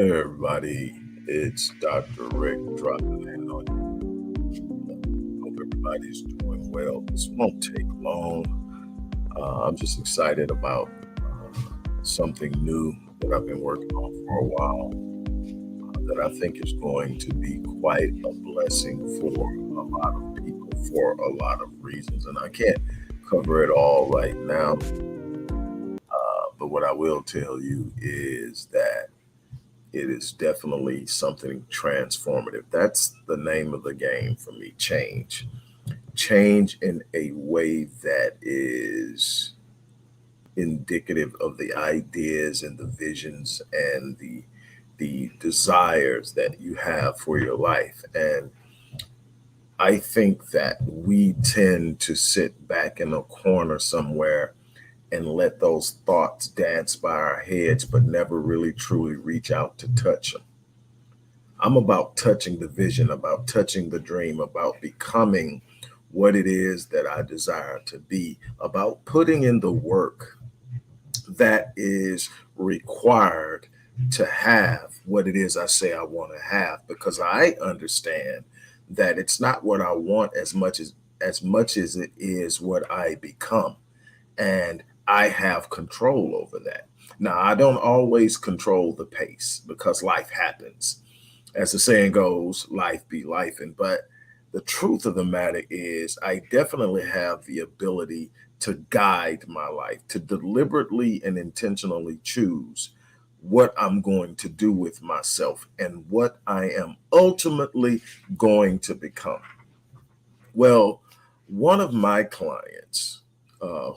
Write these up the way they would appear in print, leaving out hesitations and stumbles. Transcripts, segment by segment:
Hey everybody, it's Dr. Rick dropping in on you. Hope everybody's doing well. This won't take long. I'm just excited about something new that I've been working on for a while that I think is going to be quite a blessing for a lot of people for a lot of reasons. And I can't cover it all right now, but what I will tell you is that it is definitely something transformative. That's the name of the game for me. Change in a way that is indicative of the ideas and the visions and the desires that you have for your life. And I think that we tend to sit back in a corner somewhere and let those thoughts dance by our heads, but never really truly reach out to touch them. I'm about touching the vision, about touching the dream, about becoming what it is that I desire to be, about putting in the work that is required to have what it is I say I want to have, because I understand that it's not what I want as much as it is what I become. And I have control over that. Now, I don't always control the pace because life happens. As the saying goes, life be life. But the truth of the matter is, I definitely have the ability to guide my life, to deliberately and intentionally choose what I'm going to do with myself and what I am ultimately going to become. Well, one of my clients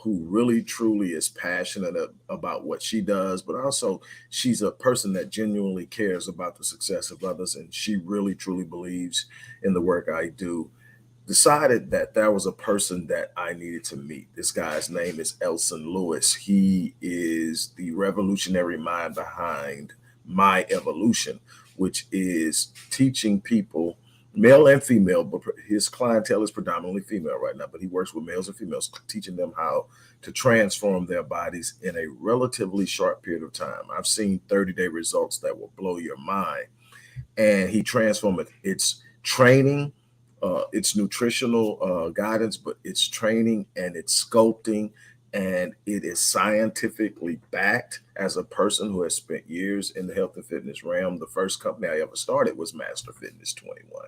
who really truly is passionate about what she does, but also she's a person that genuinely cares about the success of others, and she really truly believes in the work I do, decided that there was a person that I needed to meet. This guy's name is Elson Lewis. He is the revolutionary mind behind MyEvolution, which is teaching people, male and female, but his clientele is predominantly female right now, but he works with males and females, teaching them how to transform their bodies in a relatively short period of time. I've seen 30-day results that will blow your mind. And he transformed it. It's training, it's nutritional guidance, but it's training and it's sculpting, and it is scientifically backed. As a person who has spent years in the health and fitness realm, the first company I ever started was Master Fitness 21.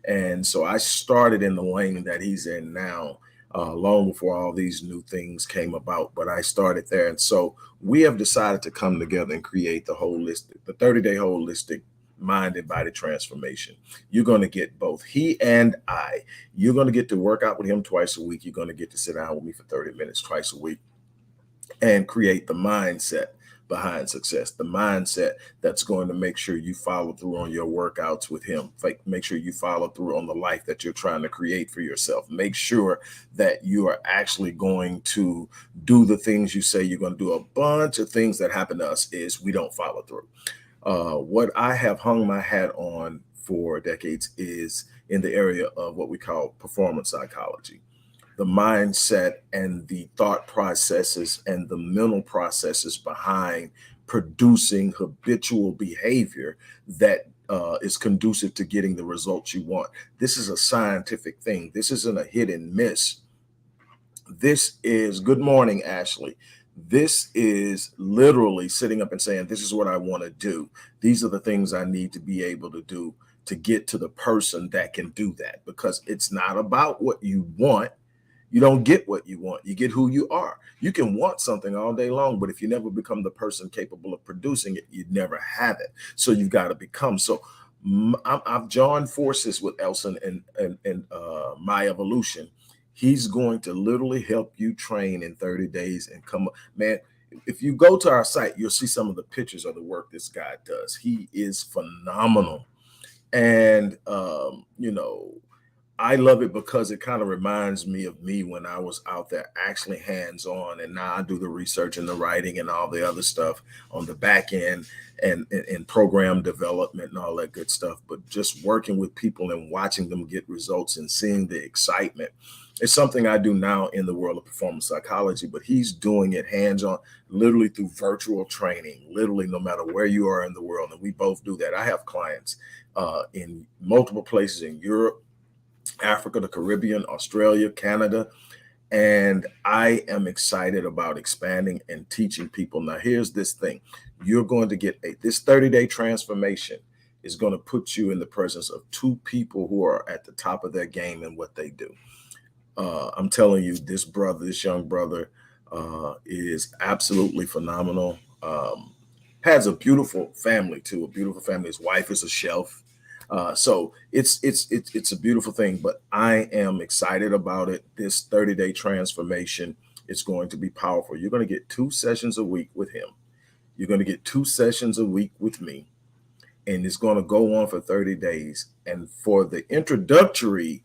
And so I started in the lane that he's in now, long before all these new things came about. But I started there. And so we have decided to come together and create the 30-day holistic mind and body transformation. You're going to get both he and I. You're going to get to work out with him twice a week. You're going to get to sit down with me for 30 minutes twice a week and create the mindset behind success, the mindset that's going to make sure you follow through on your workouts with him. Make sure you follow through on the life that you're trying to create for yourself. Make sure that you are actually going to do the things you say you're going to do. A bunch of things that happen to us is we don't follow through. What I have hung my hat on for decades is in the area of what we call performance psychology, the mindset and the thought processes and the mental processes behind producing habitual behavior that is conducive to getting the results you want. This is a scientific thing. This isn't a hit and miss. This is, good morning, Ashley. This is literally sitting up and saying, this is what I want to do. These are the things I need to be able to do to get to the person that can do that, because it's not about what you want. You don't get what you want. You get who you are. You can want something all day long, but if you never become the person capable of producing it, you'd never have it. So you've got to become. So I've joined forces with Elson and MyEvolution. He's going to literally help you train in 30 days and come up. Man, if you go to our site, you'll see some of the pictures of the work this guy does. He is phenomenal. And, I love it because it kind of reminds me of me when I was out there actually hands-on, and now I do the research and the writing and all the other stuff on the back end and program development and all that good stuff. But just working with people and watching them get results and seeing the excitement It's something I do now in the world of performance psychology, but he's doing it hands-on, literally through virtual training, literally no matter where you are in the world. And we both do that. I have clients in multiple places in Europe, Africa, the Caribbean, Australia, Canada, and I am excited about expanding and teaching people. Now, here's this thing. You're going to get this 30-day transformation is going to put you in the presence of two people who are at the top of their game in what they do. I'm telling you, this young brother is absolutely phenomenal. Has a beautiful family too, a beautiful family. His wife is a chef. So it's a beautiful thing, but I am excited about it. This 30-day transformation is going to be powerful. You're going to get 2 sessions a week with him. You're going to get 2 sessions a week with me, and it's going to go on for 30 days. And for the introductory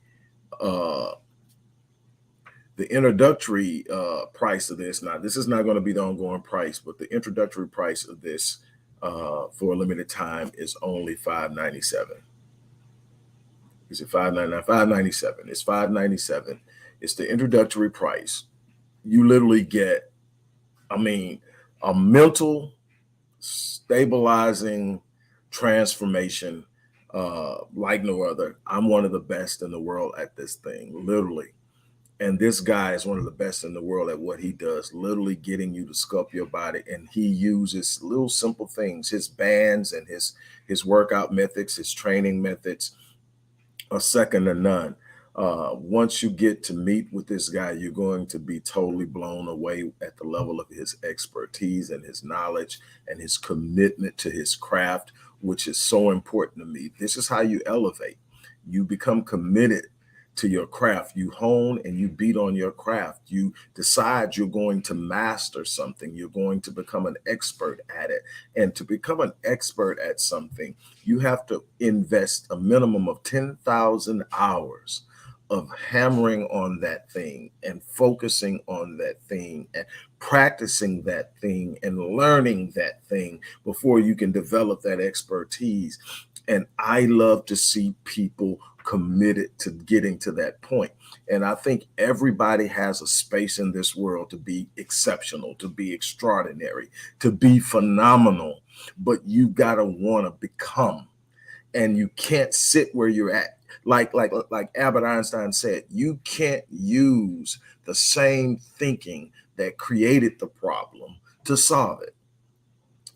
price of this, now this is not going to be the ongoing price, but the introductory price of this for a limited time is only $597. Is it $599? $597. It's $597. It's the introductory price. You literally get, a mental stabilizing transformation like no other. I'm one of the best in the world at this thing, literally. And this guy is one of the best in the world at what he does, literally getting you to sculpt your body. And he uses little simple things, his bands and his workout methods, his training methods are second to none. Once you get to meet with this guy, you're going to be totally blown away at the level of his expertise and his knowledge and his commitment to his craft, which is so important to me. This is how you elevate. You become committed to your craft. You hone and you beat on your craft. You decide you're going to master something. You're going to become an expert at it. And to become an expert at something, you have to invest a minimum of 10,000 hours of hammering on that thing and focusing on that thing and practicing that thing and learning that thing before you can develop that expertise. And I love to see people committed to getting to that point. And I think everybody has a space in this world to be exceptional, to be extraordinary, to be phenomenal, but you gotta want to become. And you can't sit where you're at. Like Albert Einstein said, you can't use the same thinking that created the problem to solve it.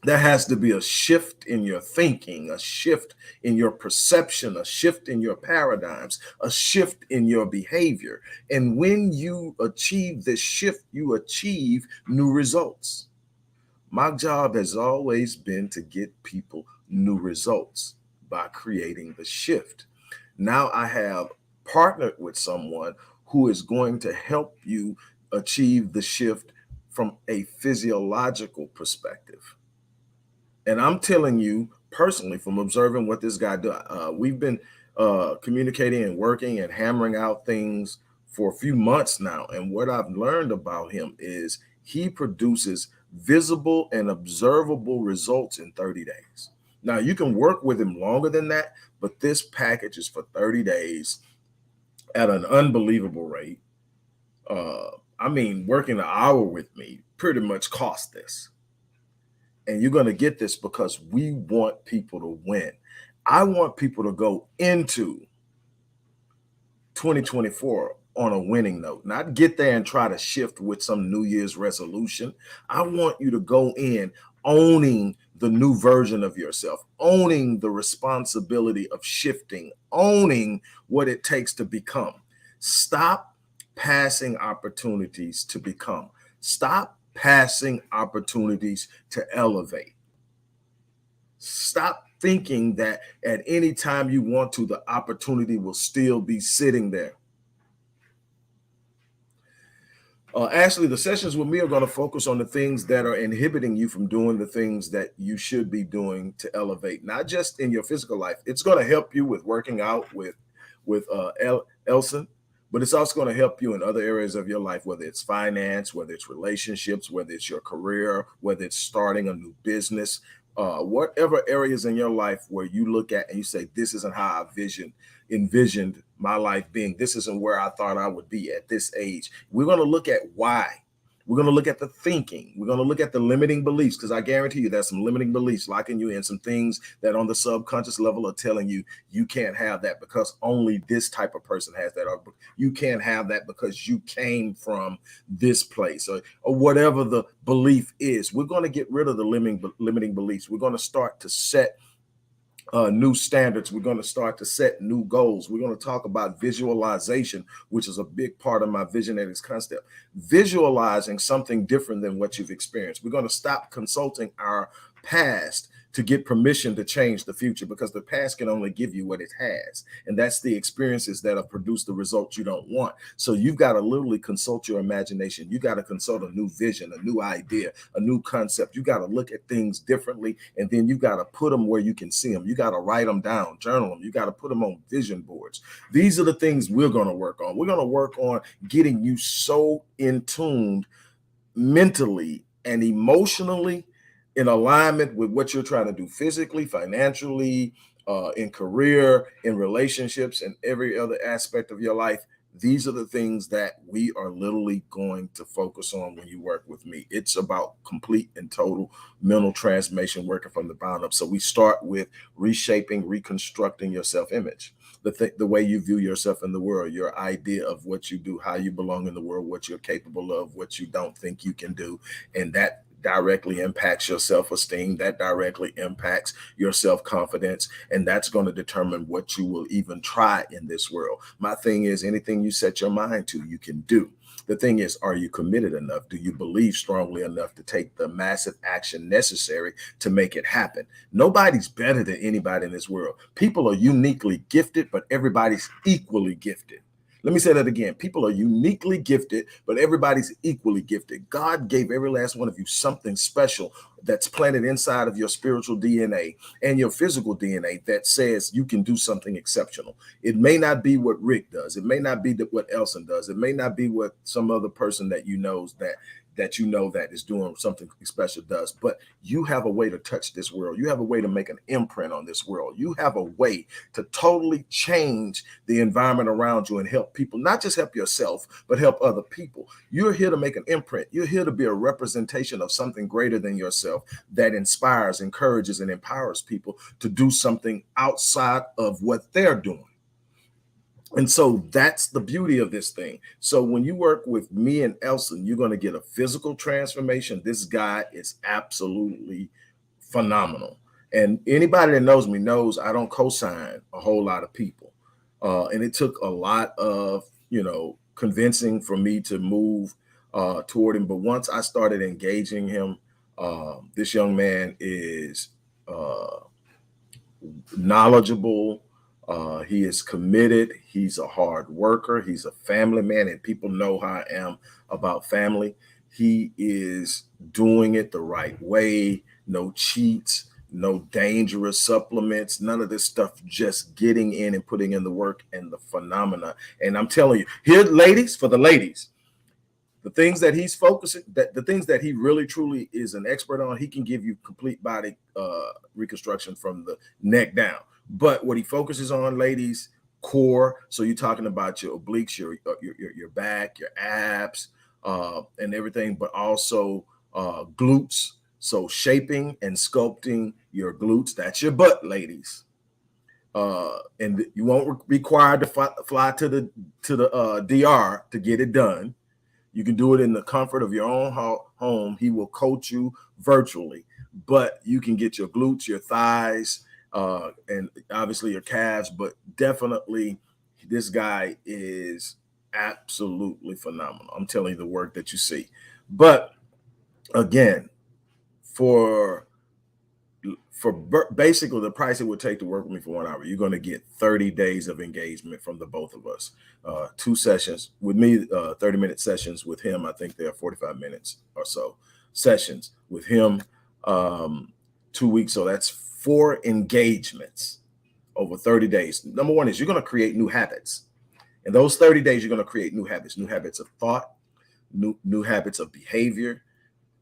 There has to be a shift in your thinking, a shift in your perception, a shift in your paradigms, a shift in your behavior. And when you achieve this shift, you achieve new results. My job has always been to get people new results by creating the shift. Now I have partnered with someone who is going to help you achieve the shift from a physiological perspective. And I'm telling you personally from observing what this guy does. We've been communicating and working and hammering out things for a few months now. And what I've learned about him is he produces visible and observable results in 30 days. Now, you can work with him longer than that, but this package is for 30 days at an unbelievable rate. Working an hour with me pretty much cost this. And you're going to get this because we want people to win. I want people to go into 2024 on a winning note, not get there and try to shift with some New Year's resolution. I want you to go in owning the new version of yourself, owning the responsibility of shifting, owning what it takes to become. Stop passing opportunities to become. Stop passing opportunities to elevate. Stop thinking that at any time you want to, the opportunity will still be sitting there. Actually, the sessions with me are going to focus on the things that are inhibiting you from doing the things that you should be doing to elevate, not just in your physical life. It's going to help you with working out with Elson, but it's also going to help you in other areas of your life, whether it's finance, whether it's relationships, whether it's your career, whether it's starting a new business, whatever areas in your life where you look at and you say, this isn't how I vision envisioned my life being. This isn't where I thought I would be at this age. We're going to look at why. We're going to look at the thinking. We're going to look at the limiting beliefs, because I guarantee you there's some limiting beliefs locking you in, some things that on the subconscious level are telling you you can't have that because only this type of person has that, or you can't have that because you came from this place, or whatever the belief is. We're going to get rid of the limiting beliefs. We're going to start to set new standards. We're going to start to set new goals. We're going to talk about visualization, which is a big part of my Visionetics concept. Visualizing something different than what you've experienced. We're going to stop consulting our past to get permission to change the future, because the past can only give you what it has. And that's the experiences that have produced the results you don't want. So you've got to literally consult your imagination. You got to consult a new vision, a new idea, a new concept. You got to look at things differently. And then you got to put them where you can see them. You got to write them down, journal them. You got to put them on vision boards. These are the things we're going to work on. We're going to work on getting you so in tune mentally and emotionally in alignment with what you're trying to do physically, financially, in career, in relationships, and every other aspect of your life. These are the things that we are literally going to focus on when you work with me. It's about complete and total mental transformation, working from the ground up. So we start with reshaping, reconstructing your self-image, the way you view yourself in the world, your idea of what you do, how you belong in the world, what you're capable of, what you don't think you can do. And that directly impacts your self-esteem, that directly impacts your self-confidence, and that's going to determine what you will even try in this world. My thing is, anything you set your mind to, you can do. The thing is, are you committed enough? Do you believe strongly enough to take the massive action necessary to make it happen? Nobody's better than anybody in this world. People are uniquely gifted, but everybody's equally gifted. Let me say that again. People are uniquely gifted, but everybody's equally gifted. God gave every last one of you something special that's planted inside of your spiritual DNA and your physical DNA that says you can do something exceptional. It may not be what Rick does. It may not be what Elson does. It may not be what some other person that you know that is doing something special does, but you have a way to touch this world. You have a way to make an imprint on this world. You have a way to totally change the environment around you and help people, not just help yourself, but help other people. You're here to make an imprint. You're here to be a representation of something greater than yourself that inspires, encourages, and empowers people to do something outside of what they're doing. And so that's the beauty of this thing. So when you work with me and Elson, you're going to get a physical transformation. This guy is absolutely phenomenal. And anybody that knows me knows I don't co-sign a whole lot of people. And it took a lot of, convincing for me to move toward him. But once I started engaging him, this young man is knowledgeable. He is committed. He's a hard worker. He's a family man, and people know how I am about family. He is doing it the right way. No cheats, no dangerous supplements, none of this stuff, just getting in and putting in the work and the phenomena. And I'm telling you, here, ladies, for the ladies, the things that he's focusing, the things that he really truly is an expert on, he can give you complete body reconstruction from the neck down. But what he focuses on, ladies, core. So you're talking about your obliques, your back, your abs, and everything, but also glutes. So shaping and sculpting your glutes. That's your butt, ladies. And you won't be required to fly to the DR to get it done. You can do it in the comfort of your own home. He will coach you virtually, but you can get your glutes, your thighs, and obviously your calves. But definitely, this guy is absolutely phenomenal. I'm telling you the work that you see. But again, for basically the price it would take to work with me for 1 hour, you're going to get 30 days of engagement from the both of us. 2 sessions with me, 30-minute sessions with him. I think they are 45 minutes or so sessions with him, 2 weeks. So that's 4 engagements over 30 days. Number one is you're going to create new habits. In those 30 days, you're going to create new habits of thought, new habits of behavior.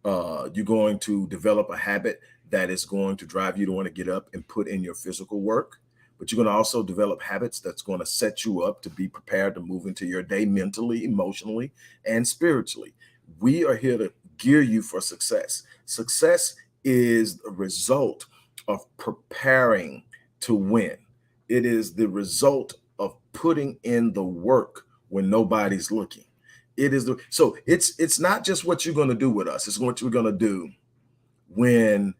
You're going to develop a habit that is going to drive you to want to get up and put in your physical work. but you're going to also develop habits that's going to set you up to be prepared to move into your day mentally, emotionally, and spiritually. We are here to gear you for success. Success is a result of preparing to win. It is the result of putting in the work when nobody's looking. So it's not just what you're going to do with us, it's what you're going to do when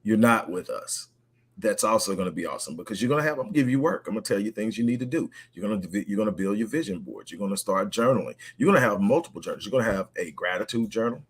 you're not with us. That's also going to be awesome, because I'm going to give you work. I'm going to tell you things you need to do. You're going to build your vision boards. You're going to start journaling. You're going to have multiple journals. You're going to have a gratitude journal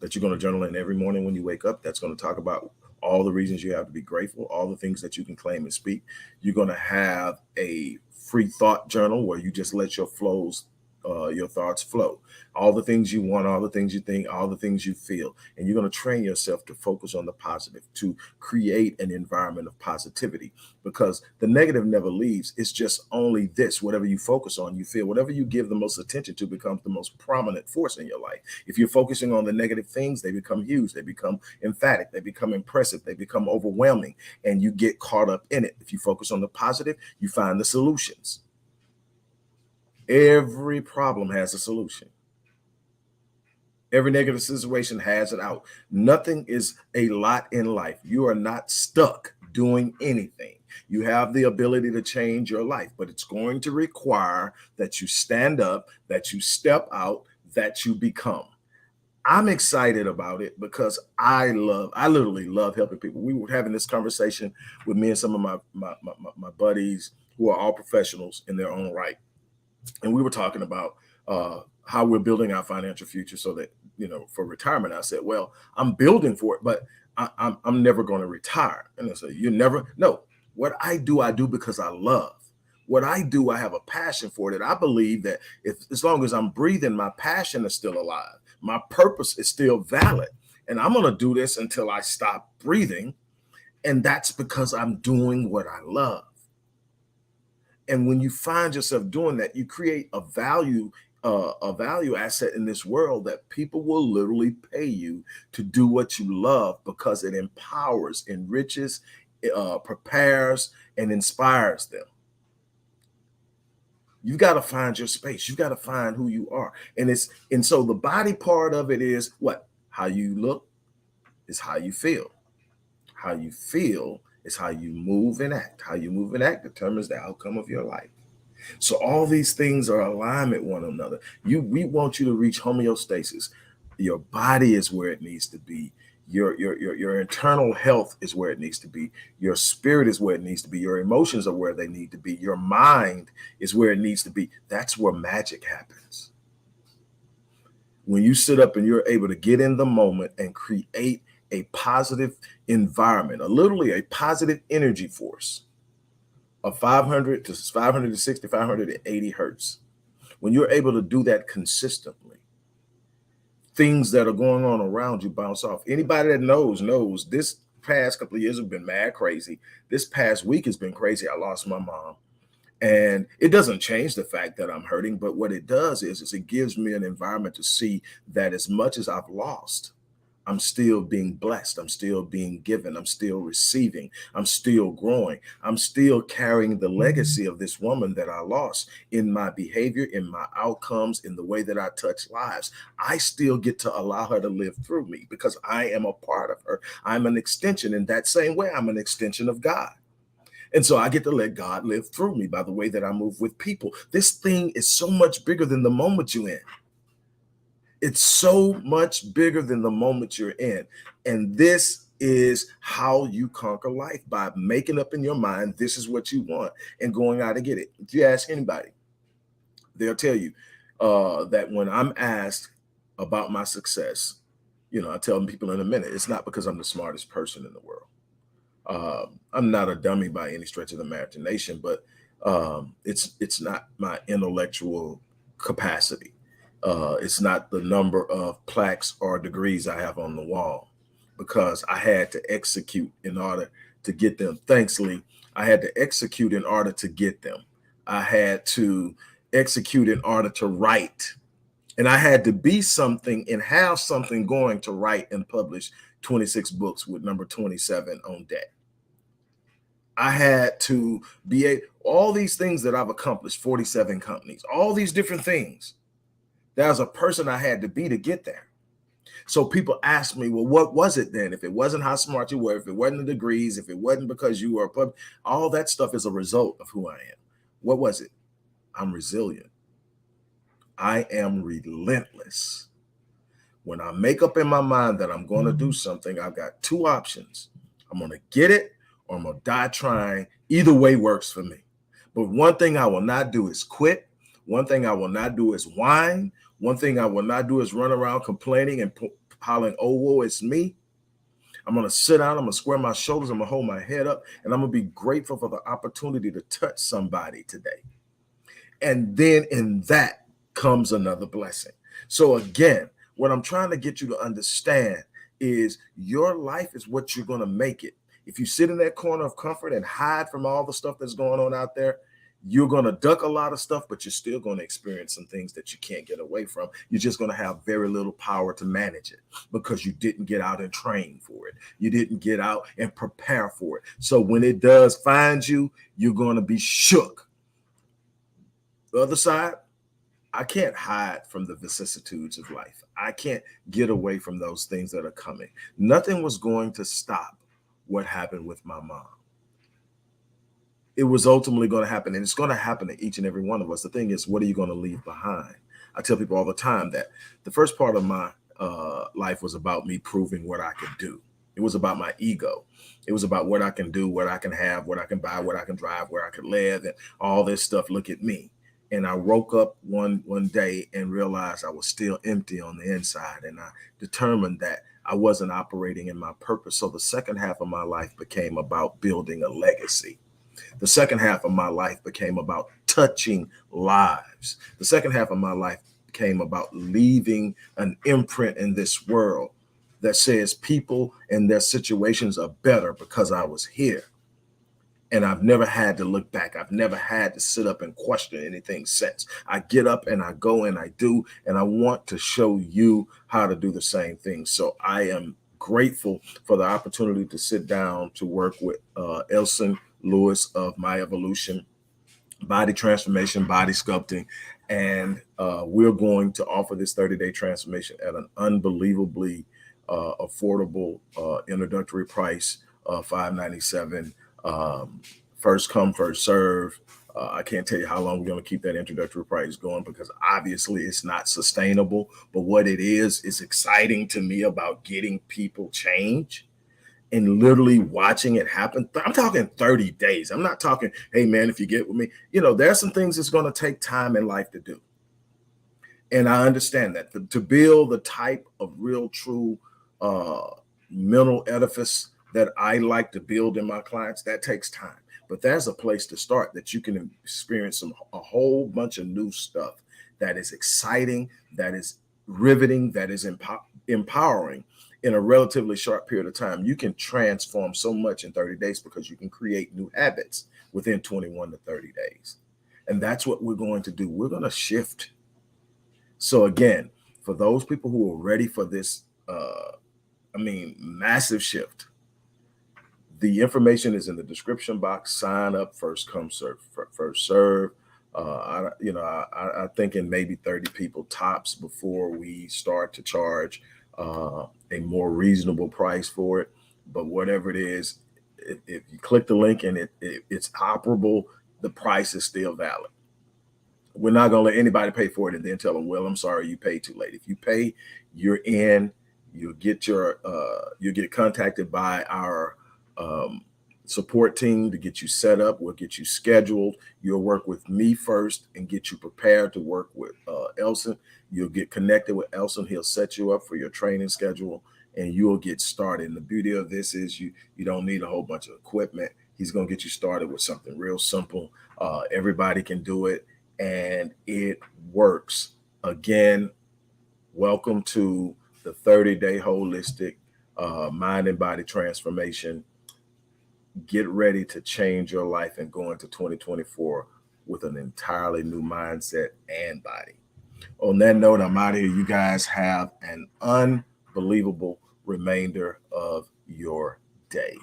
that you're going to journal in every morning when you wake up. That's going to talk about all the reasons you have to be grateful, all the things that you can claim and speak. You're going to have a free thought journal where you just let your thoughts flow. All the things you want, all the things you think, all the things you feel. And you're going to train yourself to focus on the positive, to create an environment of positivity, because the negative never leaves. It's just only this: whatever you focus on, you feel. Whatever you give the most attention to becomes the most prominent force in your life. If you're focusing on the negative things, they become huge, they become emphatic, they become impressive, they become overwhelming, and you get caught up in it. If you focus on the positive, you find the solutions. Every problem has a solution. Every negative situation has it out. Nothing is a lot in life. You are not stuck doing anything. You have the ability to change your life, but it's going to require that you stand up, that you step out, that you become. I'm excited about it because I literally love helping people. We were having this conversation with me and some of my buddies who are all professionals in their own right. And we were talking about how we're building our financial future so that, for retirement. I said, well, I'm building for it, but I'm never going to retire. And I said, no, what I do because I love. What I do, I have a passion for it. And I believe that as long as I'm breathing, my passion is still alive. My purpose is still valid. And I'm going to do this until I stop breathing. And that's because I'm doing what I love. And when you find yourself doing that, you create a value asset in this world that people will literally pay you to do what you love, because it empowers, enriches, prepares, and inspires them. You've got to find your space. You've got to find who you are. And so the body part of it is what? How you look is how you feel. How you feel is how you move and act. How you move and act determines the outcome of your life. So all these things are aligned with one another. We want you to reach homeostasis. Your body is where it needs to be. Your internal health is where it needs to be. Your spirit is where it needs to be. Your emotions are where they need to be. Your mind is where it needs to be. That's where magic happens. When you sit up and you're able to get in the moment and create a positive environment, literally a positive energy force of 500 to 560, 580 hertz. When you're able to do that consistently, things that are going on around you bounce off. Anybody that knows this past couple of years have been mad crazy. This past week has been crazy. I lost my mom. And it doesn't change the fact that I'm hurting, but what it does is it gives me an environment to see that as much as I've lost, I'm still being blessed. I'm still being given. I'm still receiving. I'm still growing. I'm still carrying the legacy of this woman that I lost in my behavior, in my outcomes, in the way that I touch lives. I still get to allow her to live through me because I am a part of her. I'm an extension. In that same way, I'm an extension of God. And so I get to let God live through me by the way that I move with people. This thing is so much bigger than the moment you're in. It's so much bigger than the moment you're in. And this is how you conquer life, by making up in your mind, this is what you want, and going out and get it. If you ask anybody, they'll tell you that when I'm asked about my success, I tell people in a minute, it's not because I'm the smartest person in the world. I'm not a dummy by any stretch of the imagination, but it's not my intellectual capacity. It's not the number of plaques or degrees I have on the wall, because I had to execute in order to get them. Thanks, Lee. I had to execute in order to get them. I had to execute in order to write. And I had to be something and have something going to write and publish 26 books with number 27 on deck. I had to be all these things that I've accomplished, 47 companies, all these different things. There's a person I had to be to get there. So people ask me, well, what was it then? If it wasn't how smart you were, if it wasn't the degrees, if it wasn't because you were a pub, all that stuff is a result of who I am. What was it? I'm resilient. I am relentless. When I make up in my mind that I'm going to do something, I've got two options. I'm going to get it or I'm going to die trying. Either way works for me. But one thing I will not do is quit. One thing I will not do is whine. One thing I will not do is run around complaining and hollering, oh, whoa, it's me. I'm going to sit down. I'm going to square my shoulders. I'm going to hold my head up. And I'm going to be grateful for the opportunity to touch somebody today. And then in that comes another blessing. So again, what I'm trying to get you to understand is your life is what you're going to make it. If you sit in that corner of comfort and hide from all the stuff that's going on out there, you're going to duck a lot of stuff, but you're still going to experience some things that you can't get away from. You're just going to have very little power to manage it because you didn't get out and train for it. You didn't get out and prepare for it. So when it does find you, you're going to be shook. The other side, I can't hide from the vicissitudes of life. I can't get away from those things that are coming. Nothing was going to stop what happened with my mom. It was ultimately going to happen, and it's going to happen to each and every one of us. The thing is, what are you going to leave behind? I tell people all the time that the first part of my life was about me proving what I could do. It was about my ego. It was about what I can do, what I can have, what I can buy, what I can drive, where I can live, and all this stuff. Look at me. And I woke up one day and realized I was still empty on the inside. And I determined that I wasn't operating in my purpose. So the second half of my life became about building a legacy. The second half of my life became about touching lives. The second half of my life became about leaving an imprint in this world that says people and their situations are better because I was here. And I've never had to look back. I've never had to sit up and question anything since. I get up and I go and I do, and I want to show you how to do the same thing. So I am grateful for the opportunity to sit down to work with Elson Lewis of MyEvolution Body Transformation, Body Sculpting. And we're going to offer this 30-day transformation at an unbelievably affordable introductory price of $597. First come, first serve. I can't tell you how long we're going to keep that introductory price going because obviously it's not sustainable. But what it is exciting to me about getting people change and literally watching it happen. I'm talking 30 days. I'm not talking, hey, man, if you get with me, there's some things that's going to take time in life to do. And I understand that to build the type of real, true mental edifice that I like to build in my clients, that takes time. But there's a place to start that you can experience a whole bunch of new stuff that is exciting, that is riveting, that is empowering in a relatively short period of time. You can transform so much in 30 days because you can create new habits within 21 to 30 days. And that's what we're going to do. We're going to shift. So again, for those people who are ready for this, massive shift, the information is in the description box. Sign up, first come, first serve. I think in maybe 30 people tops before we start to charge a more reasonable price for it. But whatever it is, if you click the link and it's operable, the price is still valid. We're not going to let anybody pay for it and then tell them, well, I'm sorry, you paid too late. If you pay, you're in. You'll get contacted by our support team to get you set up. We'll get you scheduled. You'll work with me first and get you prepared to work with Elson. You'll get connected with Elson. He'll set you up for your training schedule and you'll get started. And the beauty of this is you don't need a whole bunch of equipment. He's going to get you started with something real simple. Everybody can do it and it works. Again, welcome to the 30-day holistic mind and body transformation. Get ready to change your life and go into 2024 with an entirely new mindset and body. On that note, I'm out of here. You guys have an unbelievable remainder of your day.